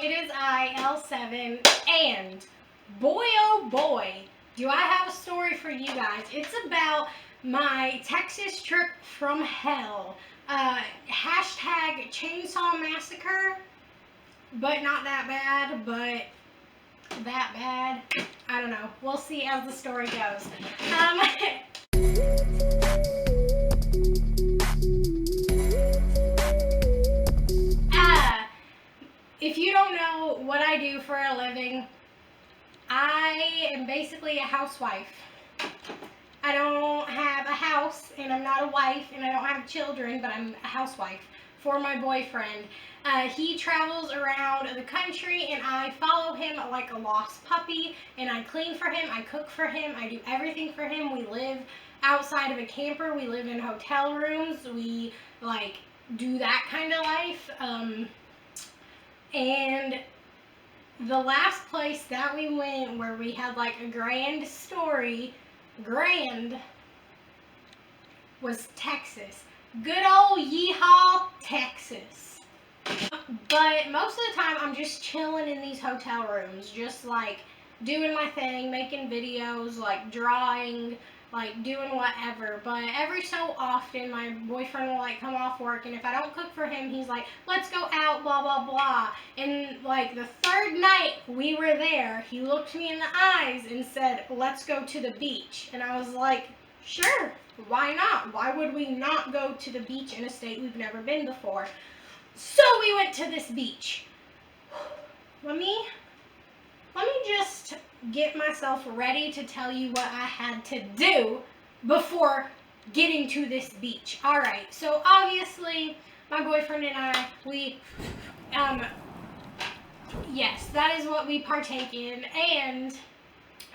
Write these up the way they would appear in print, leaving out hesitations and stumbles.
it is I, L7, and boy oh boy, do I have a story for you guys. It's about my Texas trip from hell. Hashtag chainsaw massacre, but not that bad, but that bad. I don't know. We'll see as the story goes. If you don't know what I do for a living, I am basically a housewife. I don't have a house, and I'm not a wife, and I don't have children, but I'm a housewife for my boyfriend. He travels around the country, and I follow him like a lost puppy, and I clean for him, I cook for him, I do everything for him. We live outside of a camper. We live in hotel rooms. We, do that kind of life. And the last place that we went where we had a grand story, was Texas. Good old yeehaw, Texas. But most of the time I'm just chilling in these hotel rooms, just doing my thing, making videos, drawing, doing whatever. But every so often my boyfriend will come off work, and if I don't cook for him, he's like, let's go out, blah blah blah. And the third night we were there, he looked me in the eyes and said, let's go to the beach. And I was like, sure, why not? Why would we not go to the beach in a state we've never been before? So we went to this beach. Let me just get myself ready to tell you what I had to do before getting to this beach. Alright, so obviously my boyfriend and I, yes, that is what we partake in, and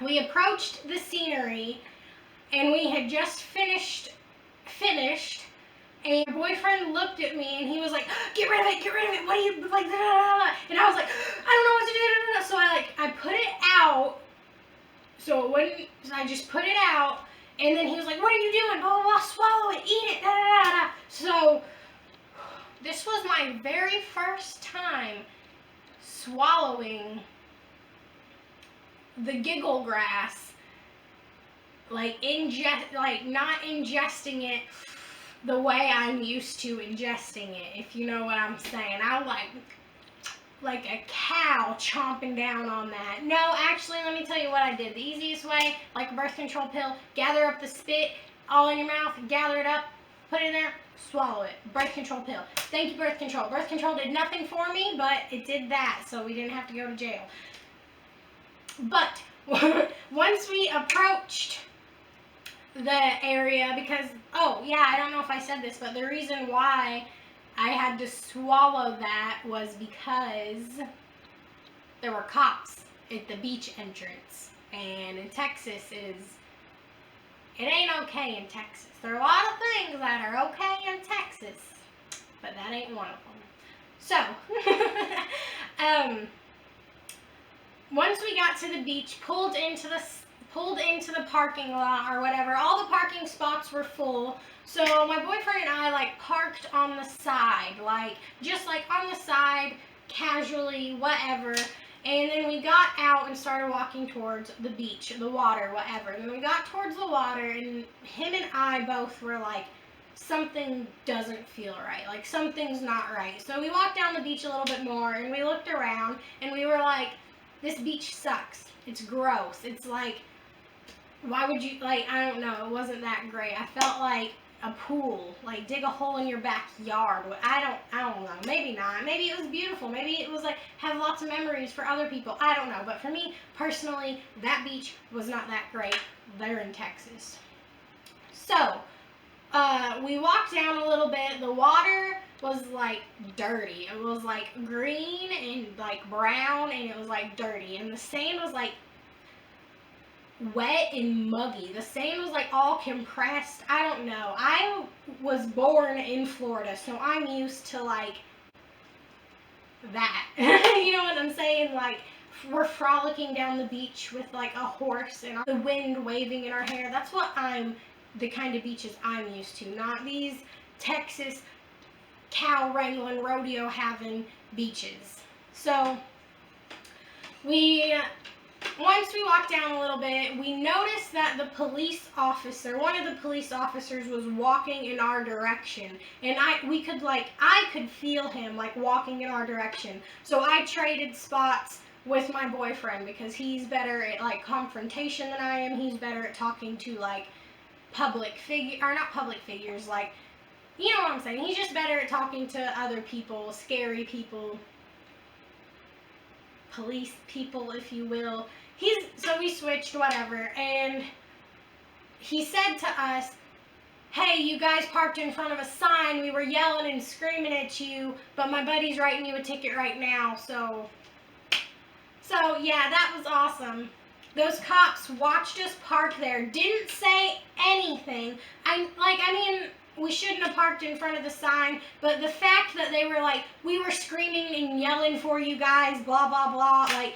we approached the scenery, and we had just finished, and my boyfriend looked at me and he was like, get rid of it, what do you, da, da, da. And I was like, I don't know what to do, da, da, da. So I put it out, so it wouldn't, so I just put it out, and then he was like, what are you doing, blah, blah, blah, swallow it, eat it, da, da, da, da. So, this was my very first time swallowing the giggle grass, not ingesting it the way I'm used to ingesting it, if you know what I'm saying. I was like a cow chomping down on that. No, actually, let me tell you what I did. The easiest way, like a birth control pill, gather up the spit all in your mouth, gather it up, put it in there, swallow it. Birth control pill. Thank you, birth control. Birth control did nothing for me, but it did that, so we didn't have to go to jail. But once we approached the area, because, oh yeah, I don't know if I said this, but the reason why I had to swallow that was because there were cops at the beach entrance, and in Texas it ain't okay in Texas. There are a lot of things that are okay in Texas, but that ain't one of them. So, once we got to the beach, pulled into the parking lot or whatever, all the parking spots were full. So my boyfriend and I parked on the side, just on the side, casually, whatever. And then we got out and started walking towards the beach, the water, whatever. And then we got towards the water, and him and I both were like, something doesn't feel right. Something's not right. So we walked down the beach a little bit more, and we looked around, and we were like, this beach sucks. It's gross. It's why would you, I don't know, it wasn't that great. I felt like a pool, dig a hole in your backyard. I don't know, maybe not. Maybe it was beautiful. Maybe it was have lots of memories for other people. I don't know, but for me, personally, that beach was not that great. They're in Texas. So, we walked down a little bit. The water was dirty. It was green and brown, and it was dirty. And the sand was wet and muggy. The sand was all compressed. I don't know. I was born in Florida, so I'm used to that. You know what I'm saying? We're frolicking down the beach with a horse and the wind waving in our hair. That's the kind of beaches I'm used to, not these Texas cow wrangling, rodeo having beaches. So Once we walked down a little bit, we noticed that one of the police officers was walking in our direction. And I could feel him like walking in our direction. So I traded spots with my boyfriend because he's better at like confrontation than I am. He's better at talking to like not public figures, like, you know what I'm saying. He's just better at talking to other people, scary people, police people, if you will. So we switched, whatever, and he said to us, hey, you guys parked in front of a sign. We were yelling and screaming at you, but my buddy's writing you a ticket right now. So yeah, that was awesome. Those cops watched us park there, didn't say anything. We shouldn't have parked in front of the sign, but the fact that they were like, we were screaming and yelling for you guys, blah, blah, blah, like,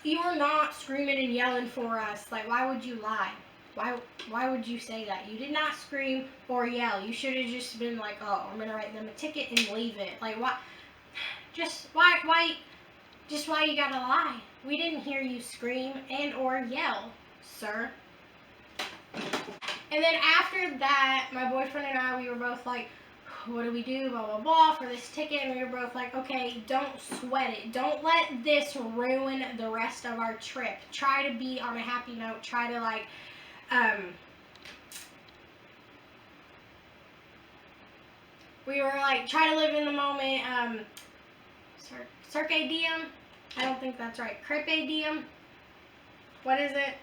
you were not screaming and yelling for us. Like, why would you lie? Why would you say that? You did not scream or yell. You should have just been like, oh, I'm going to write them a ticket and leave it. Like, why you gotta lie? We didn't hear you scream and or yell, sir. And then after that, my boyfriend and I, we were both like, what do we do, blah, blah, blah, for this ticket? And we were both like, okay, don't sweat it. Don't let this ruin the rest of our trip. Try to be on a happy note. Try to, like, we were like, try to live in the moment. Cirque diem? I don't think that's right. Carpe diem? What is it?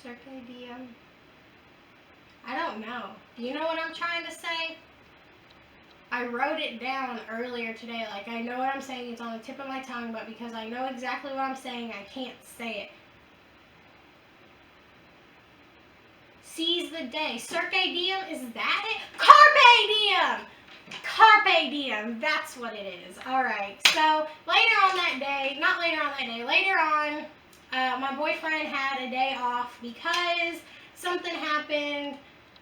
Cirque diem? I don't know. Do you know what I'm trying to say? I wrote it down earlier today. Like, I know what I'm saying. It's on the tip of my tongue, but because I know exactly what I'm saying, I can't say it. Seize the day. Cirque diem? Is that it? Carpe diem! Carpe diem. That's what it is. Alright. So, later on, my boyfriend had a day off because something happened.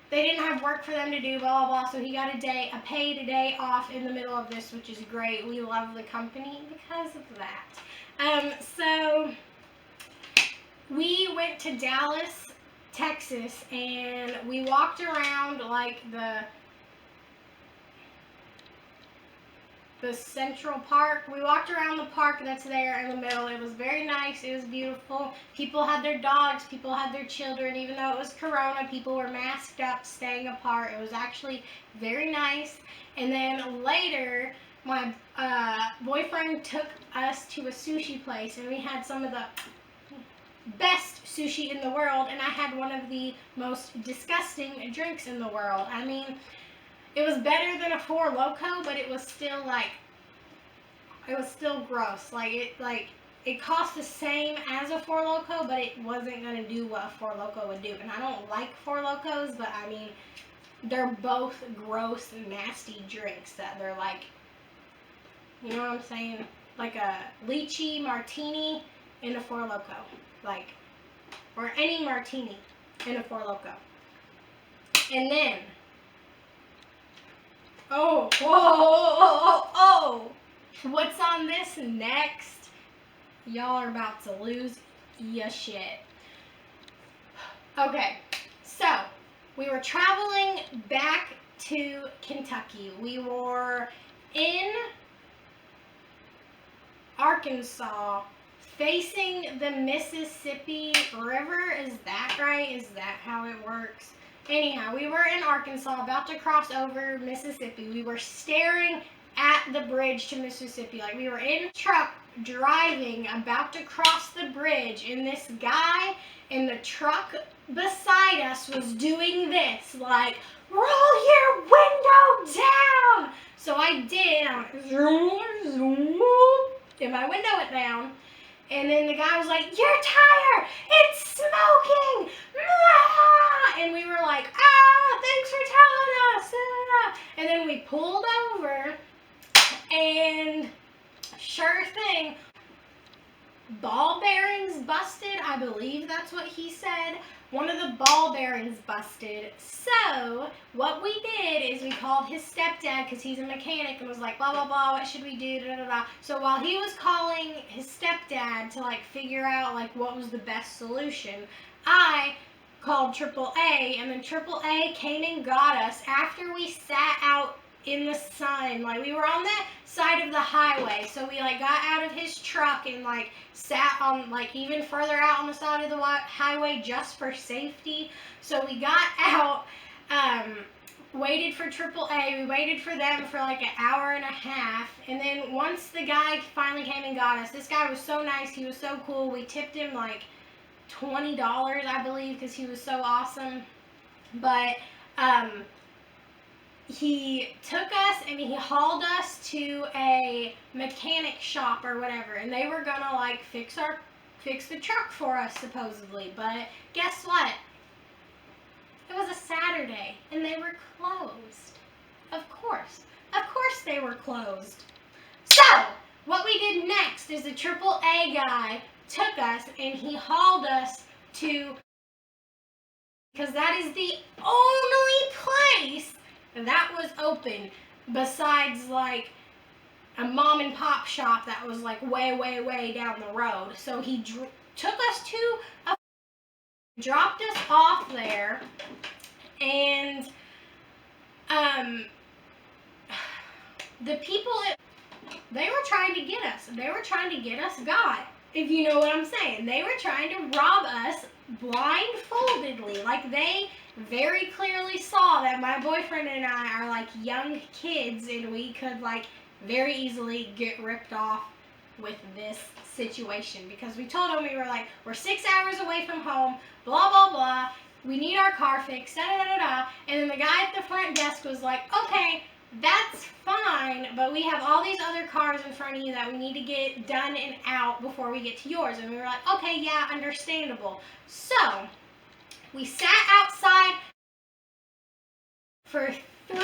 They didn't have work for them to do, blah, blah, blah, so he got a paid day off in the middle of this, which is great. We love the company because of that. So we went to Dallas, Texas, and we walked around, like, the Central Park. We walked around the park that's there in the middle. It was very nice. It was beautiful. People had their dogs. People had their children. Even though it was Corona, people were masked up, staying apart. It was actually very nice. And then later, my boyfriend took us to a sushi place, and we had some of the best sushi in the world, and I had one of the most disgusting drinks in the world. I mean, it was better than a Four Loko, but it was still gross. It cost the same as a Four Loko, but it wasn't going to do what a Four Loko would do. And I don't like Four Lokos, but I mean, they're both gross and nasty drinks that they're like, you know what I'm saying? Like a lychee martini in a Four Loko. Like, or any martini in a Four Loko. And then, oh, what's on this next? Y'all are about to lose your shit. Okay, so we were traveling back to Kentucky. We were in Arkansas, facing the Mississippi River. Is that right? Is that how it works? Anyhow, we were in Arkansas, about to cross over Mississippi. We were staring at the bridge to Mississippi. Like, we were in a truck driving, about to cross the bridge, and this guy in the truck beside us was doing this, like, roll your window down! So I did, and my window went down. And then the guy was like, your tire, it's smoking! And we were like, thanks for telling us. And then we pulled over, and sure thing, ball bearings busted. I believe that's what he said. one of the ball bearings busted. So what we did is we called his stepdad, because he's a mechanic, and was like, blah, blah, blah, what should we do, da, da, da. So while he was calling his stepdad to like figure out like what was the best solution, I called AAA, and then AAA came and got us after we sat out in the sun. Like, we were on the side of the highway, so we like got out of his truck and like sat on like even further out on the side of the highway just for safety. So we got out, waited for AAA. We waited for them for like an hour and a half, and then once the guy finally came and got us, this guy was so nice, he was so cool. We tipped him like $20, I believe, because he was so awesome. But he took us and he hauled us to a mechanic shop or whatever, and they were gonna like fix the truck for us supposedly. But guess what? It was a Saturday and they were closed. Of course they were closed. So what we did next is the AAA guy took us and he hauled us to, because that is the only place that was open besides like a mom and pop shop that was like way down the road. So he took us to dropped us off there, and the people, they were trying to get us. They were trying to get us got, if you know what I'm saying. They were trying to rob us blindfoldedly. Like, they very clearly saw that my boyfriend and I are like young kids, and we could like very easily get ripped off with this situation, because we told them, we were like, we're 6 hours away from home, blah blah blah, we need our car fixed, da da da da. And then the guy at the front desk was like, okay, that's fine, but we have all these other cars in front of you that we need to get done and out before we get to yours. And we were like, okay, yeah, understandable. So we sat outside for three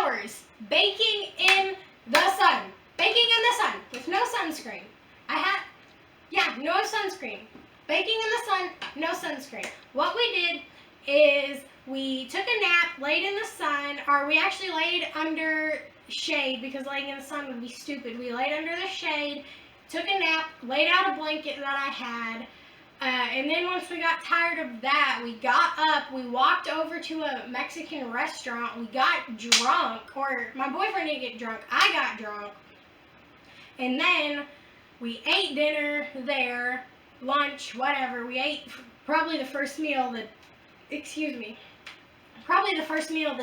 hours baking in the sun. Baking in the sun with no sunscreen. No sunscreen. Baking in the sun, no sunscreen. What we did is we took a nap, laid in the sun, or we actually laid under shade, because laying in the sun would be stupid. We laid under the shade, took a nap, laid out a blanket that I had, and then once we got tired of that, we got up, we walked over to a Mexican restaurant, we got drunk, or my boyfriend didn't get drunk, I got drunk, and then we ate dinner there, lunch, whatever. We ate probably the first meal of the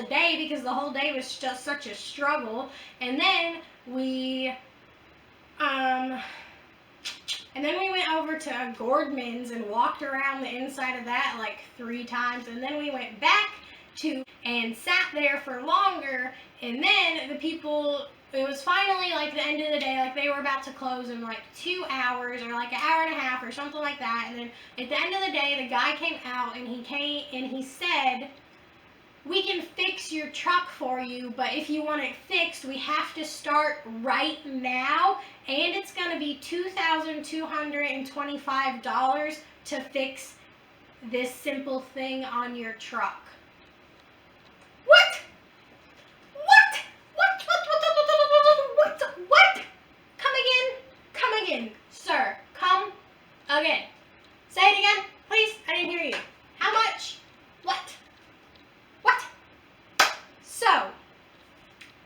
day, because the whole day was just such a struggle. And then we went over to Gordman's and walked around the inside of that like 3 times, and then we went back and sat there for longer, and then the people, it was finally like the end of the day, like they were about to close in like 2 hours or like an hour and a half or something like that. And then at the end of the day, the guy came out and he said, we can fix your truck for you, but if you want it fixed, we have to start right now, and it's going to be $2,225 to fix this simple thing on your truck. What? Come again, sir. Come again. Say it again, please. I didn't hear you. How much? What? So,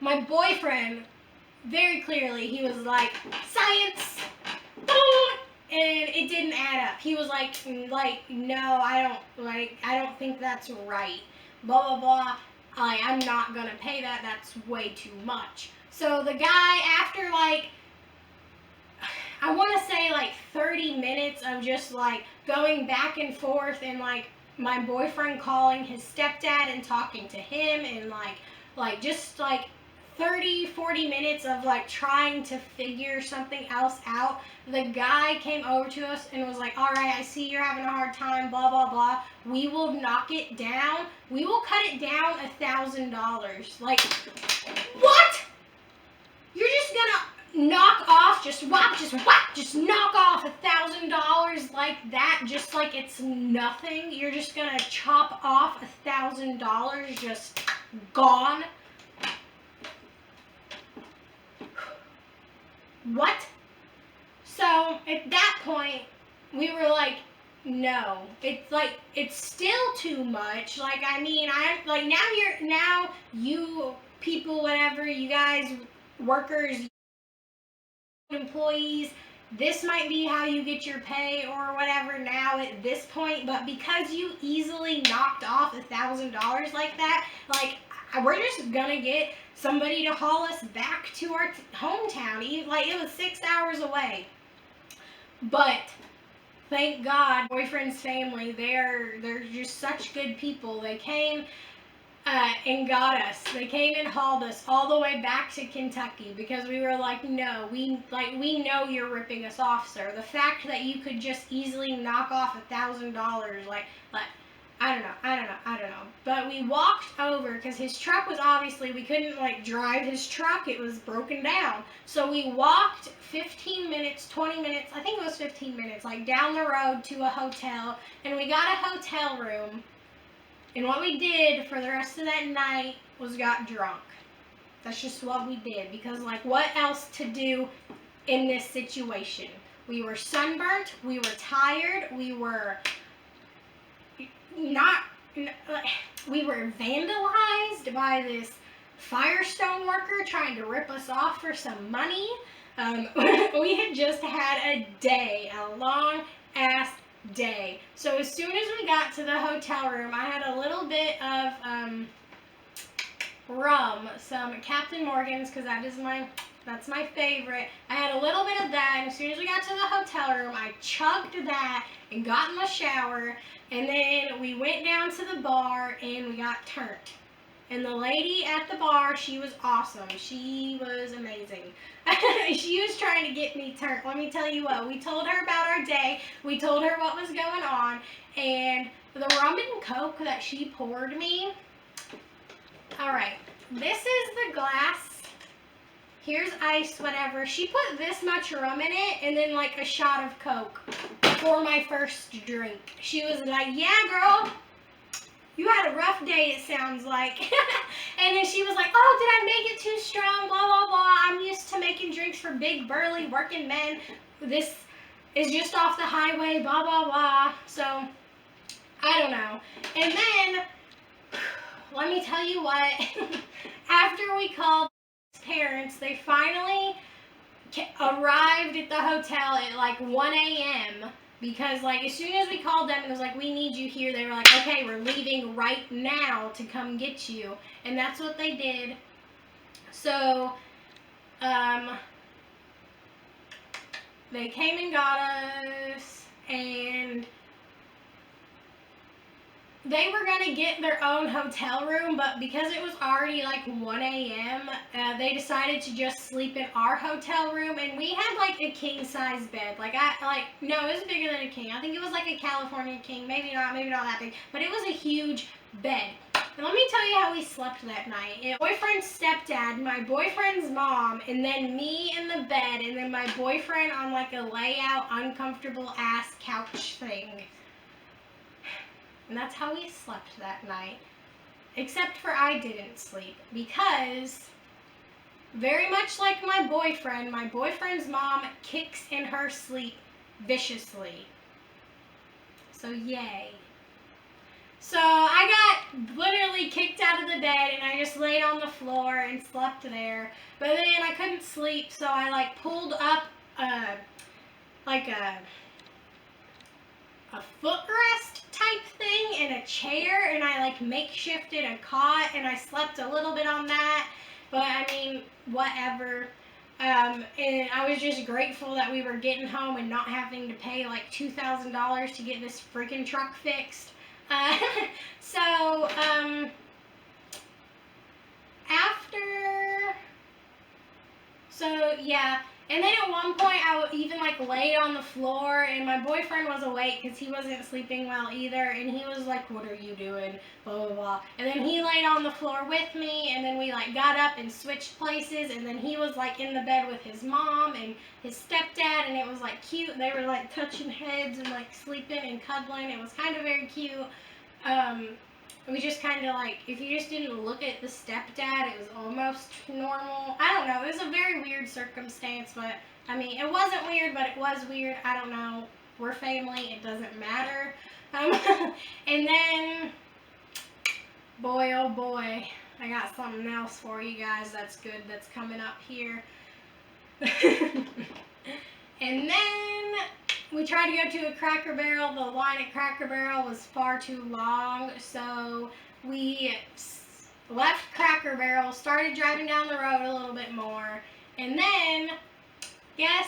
my boyfriend, very clearly, he was like, science, and it didn't add up. He was like, no, I don't think that's right. Blah blah blah. I'm not gonna pay that. That's way too much. So the guy, after like, I want to say like 30 minutes of just like going back and forth, and like my boyfriend calling his stepdad and talking to him, and like just like 30, 40 minutes of like trying to figure something else out, the guy came over to us and was like, all right, I see you're having a hard time, blah, blah, blah. We will knock it down. We will cut it down $1,000. Like, what? You're just gonna knock off, just knock off $1,000 like that, just like it's nothing. You're just gonna chop off $1,000, just gone. What? So at that point, we were like, no, it's like, it's still too much. Like, I mean, now you people, whatever, you guys, workers, employees, this might be how you get your pay or whatever now at this point, but because you easily knocked off $1,000 like that, like, we're just gonna get somebody to haul us back to our hometown. Like, it was 6 hours away. But thank God, boyfriend's family, they're just such good people. They came and got us. They came and hauled us all the way back to Kentucky because we were like, no, we know you're ripping us off, sir. The fact that you could just easily knock off $1,000, like I don't know. But we walked over because his truck was obviously, we couldn't like drive his truck. It was broken down. So we walked 15 minutes, 20 minutes, I think it was 15 minutes, like down the road to a hotel, and we got a hotel room. And what we did for the rest of that night was got drunk. That's just what we did, because like, what else to do in this situation? We were sunburnt, we were tired, we were vandalized by this Firestone worker trying to rip us off for some money. We had just had a long ass day. So as soon as we got to the hotel room, I had a little bit of rum, some Captain Morgan's, because that's my favorite. I had a little bit of that, and as soon as we got to the hotel room, I chugged that and got in the shower, and then we went down to the bar and we got turned. And the lady at the bar, she was awesome. She was amazing. She was trying to get me turned. Let me tell you what, we told her about our day. We told her what was going on. And the rum and coke that she poured me. All right, this is the glass. Here's ice, whatever. She put this much rum in it and then like a shot of coke for my first drink. She was like, yeah, girl. You had a rough day, it sounds like. And then she was like, oh, did I make it too strong? Blah, blah, blah. I'm used to making drinks for big, burly, working men. This is just off the highway, blah, blah, blah. So, I don't know. And then, let me tell you what. After we called his parents, they finally arrived at the hotel at like 1 a.m. Because, like, as soon as we called them and it was like, we need you here, they were like, okay, we're leaving right now to come get you. And that's what they did. So, they came and got us, and they were going to get their own hotel room, but because it was already like 1 a.m., they decided to just sleep in our hotel room, and we had like a king-size bed. No, it was bigger than a king. I think it was like a California king. Maybe not that big, but it was a huge bed. And let me tell you how we slept that night. My boyfriend's stepdad, my boyfriend's mom, and then me in the bed, and then my boyfriend on like a layout, uncomfortable ass couch thing. And that's how we slept that night. Except for I didn't sleep. Because, very much like my boyfriend's mom kicks in her sleep viciously. So, yay. So, I got literally kicked out of the bed and I just laid on the floor and slept there. But then I couldn't sleep, so I like pulled up a footrest type thing in a chair, and I like makeshifted a cot and I slept a little bit on that, but I mean, whatever. And I was just grateful that we were getting home and not having to pay like $2,000 to get this freaking truck fixed. After So, yeah. And then at one point, I even, like, laid on the floor, and my boyfriend was awake because he wasn't sleeping well either, and he was like, what are you doing? Blah, blah, blah. And then he laid on the floor with me, and then we, like, got up and switched places, and then he was, like, in the bed with his mom and his stepdad, and it was, like, cute. They were, like, touching heads and, like, sleeping and cuddling. It was kind of very cute. We just kind of, like, if you just didn't look at the stepdad, it was almost normal. I don't know. It was a very weird circumstance, but, I mean, it wasn't weird, but it was weird. I don't know. We're family. It doesn't matter. And then, boy, oh boy, I got something else for you guys that's good that's coming up here. And then we tried to go to a Cracker Barrel. The line at Cracker Barrel was far too long, so we left Cracker Barrel, started driving down the road a little bit more, and then, guess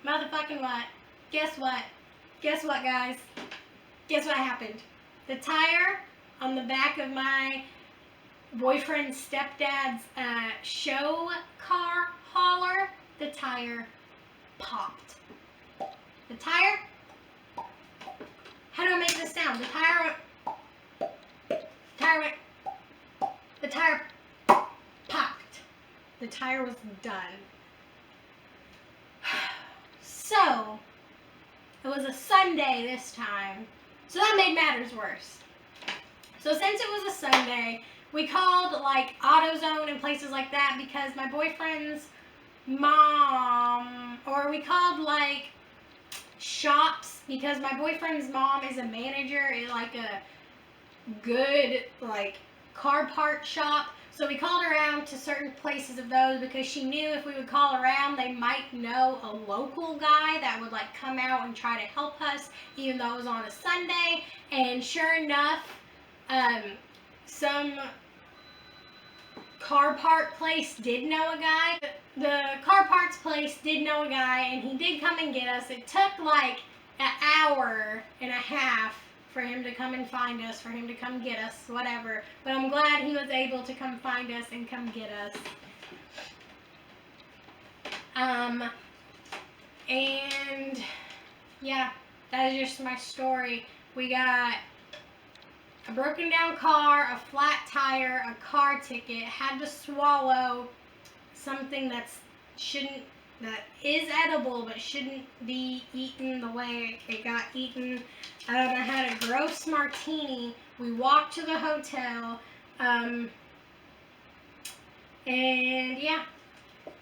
motherfucking what? Guess what? Guess what, guys? Guess what happened? The tire on the back of my boyfriend's stepdad's show car hauler, the tire popped. The tire, how do I make this sound? The tire popped. The tire was done. So, it was a Sunday this time. So that made matters worse. So since it was a Sunday, we called like AutoZone and places like that because my boyfriend's mom, or we called like shops because my boyfriend's mom is a manager in like a good like car part shop. So we called around to certain places of those because she knew if we would call around, they might know a local guy that would like come out and try to help us, even though it was on a Sunday. And sure enough, some car part place did know a guy. The car parts place did know a guy, and he did come and get us. It took like an hour and a half for him to come and find us, for him to come get us, whatever. But I'm glad he was able to come find us and come get us. And yeah, that is just my story. We got a broken down car, a flat tire, a car ticket, had to swallow something that is edible but shouldn't be eaten the way it got eaten. I had a gross martini. We walked to the hotel. And yeah,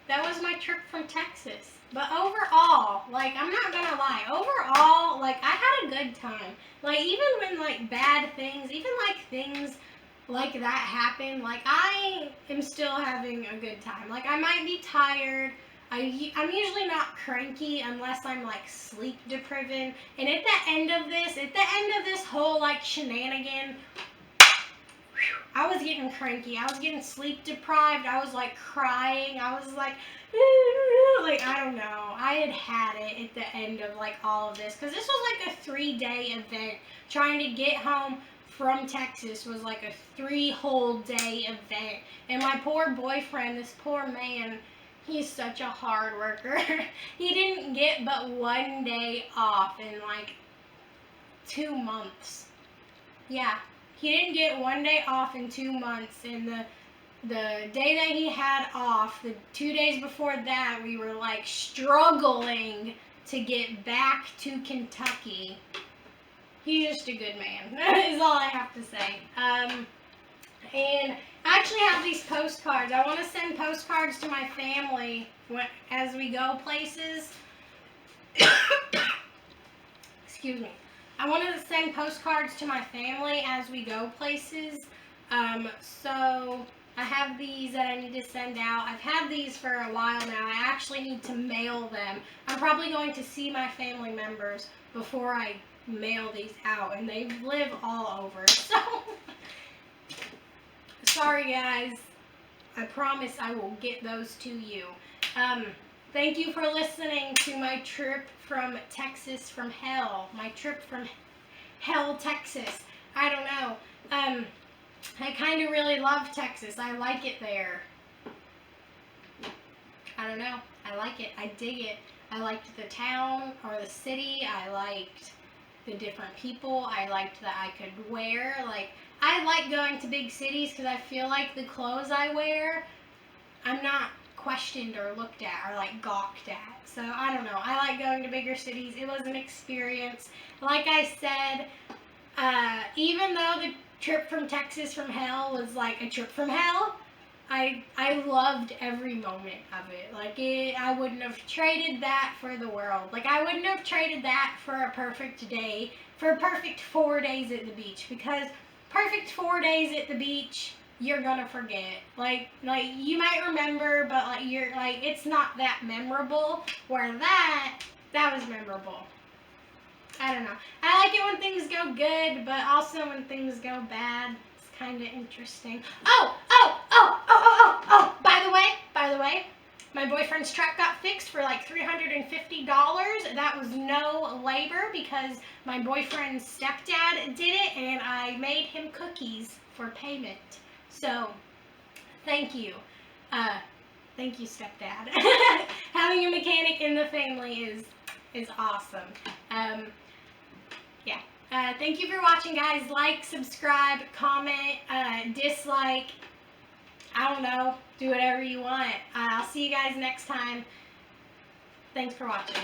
that was my trip from Texas. But overall, like, I'm not gonna lie, overall, like, I had a good time. Like, even when, like, bad things, even, like, things like that happen, like, I am still having a good time. Like, I might be tired. I'm usually not cranky unless I'm, like, sleep deprived. And at the end of this whole, like, shenanigan, I was getting cranky. I was getting sleep deprived. I was, like, crying. I was, like, I don't know. I had it at the end of, like, all of this. Because this was, like, a 3-day event. Trying to get home from Texas was, like, a 3-whole-day event. And my poor boyfriend, this poor man, he's such a hard worker. He didn't get but 1 day off in, like, 2 months. Yeah. He didn't get 1 day off in 2 months, and the day that he had off, the 2 days before that, we were, like, struggling to get back to Kentucky. He's just a good man, is all I have to say. And I actually have these postcards. I want to send postcards to my family as we go places. Excuse me. I wanted to send postcards to my family as we go places. So I have these that I need to send out. I've had these for a while now. I actually need to mail them. I'm probably going to see my family members before I mail these out, and they live all over. So sorry guys. I promise I will get those to you. Thank you for listening to my trip from Texas, from hell. My trip from hell, Texas. I don't know. I kind of really love Texas. I like it there. I don't know. I like it. I dig it. I liked the town or the city. I liked the different people. I liked that I could wear. Like, I like going to big cities because I feel like the clothes I wear, I'm not questioned or looked at or like gawked at. So I don't know. I like going to bigger cities. It was an experience. Like I said, even though the trip from Texas from hell was like a trip from hell, I loved every moment of it. Like, I wouldn't have traded that for the world. Like, I wouldn't have traded that for a perfect day, for a perfect 4 days at the beach, because perfect 4 days at the beach, you're gonna forget. Like you might remember, but like it's not that memorable. Where that was memorable. I don't know. I like it when things go good, but also when things go bad. It's kind of interesting. By the way, my boyfriend's truck got fixed for like $350. That was no labor because my boyfriend's stepdad did it, and I made him cookies for payment. So, thank you. Thank you, stepdad. Having a mechanic in the family is awesome. Yeah. Thank you for watching, guys. Like, subscribe, comment, dislike. I don't know. Do whatever you want. I'll see you guys next time. Thanks for watching.